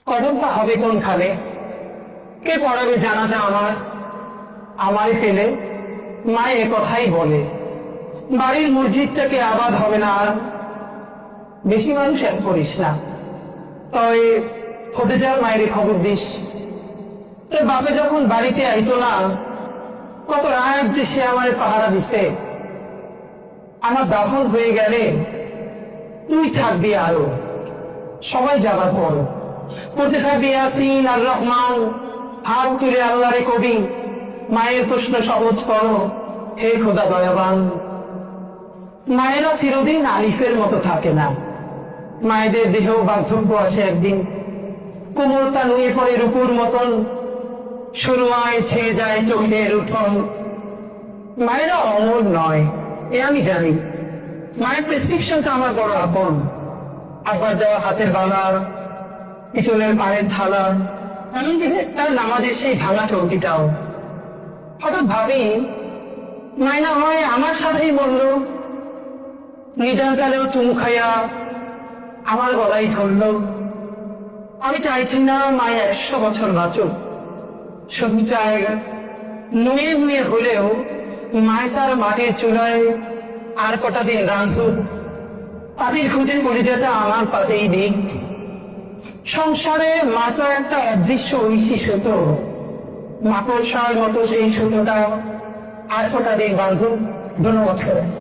কবরটা হবে কোনখানে? কে পড়াবে জানাজা আমার? আমায় পেলে মায়ের কথাই বলে, বাড়ির মসজিদটাকে আবাদ হবে না আর। বেশি মানুষ এক করিস না, তবে ফটে যাওয়ার মায়ের খবর দিস। তোর বাপে যখন বাড়িতে আইতো না, কত রাত যে সে আমার পাহারা দিছে। আমার দাফন হয়ে গেলে তুই থাকবি আরো, সবাই যাবার পর পড়তে থাকবি ইয়াসিন আর রহমান, হাত তুলে আল্লাহরে কবি, মায়ের প্রশ্ন সহজ করো হে খোদা দয়াবান। মায়েরা চিরদিন আলিফের মতো থাকে না, মায়েদের দেহেও বার্ধক্য আসে একদিন। কোমরটা নুয়ে পড়ে রূপুর মতন, সুরমায় ছেয়ে যায় চোখের উঠন। মায়েরা অমর নয় এ আমি জানি, মায়ের প্রেসক্রিপশনটা আমার বড় আপন। আব্বার দেওয়া হাতের বালা, পিতলের পায়ের থালা, এমনকি তার নামাজের সেই ভাঙা চৌকিটাও। হঠাৎ ভাবি, মায়না হয় আমার সাথেই মরল। নিদান কালেও চুমু খাইয়া আমার গলায় ধরল। আমি চাইছি না মায় 100 বছর বাঁচুক, শুধু চাই নুয়ে নুয়ে হলেও মায় তার মাটির চুলায় আর কটা দিন রাঁধুক, পাতির খুঁজে কলিজাটা আমার পাতেই দিক। সংসারে মা তো একটা অদৃশ্য ঐশী সুতো, মাকড়সার মতো সেই সুতোটা আর কটা দিন বাঁধুক। ধন্যবাদ।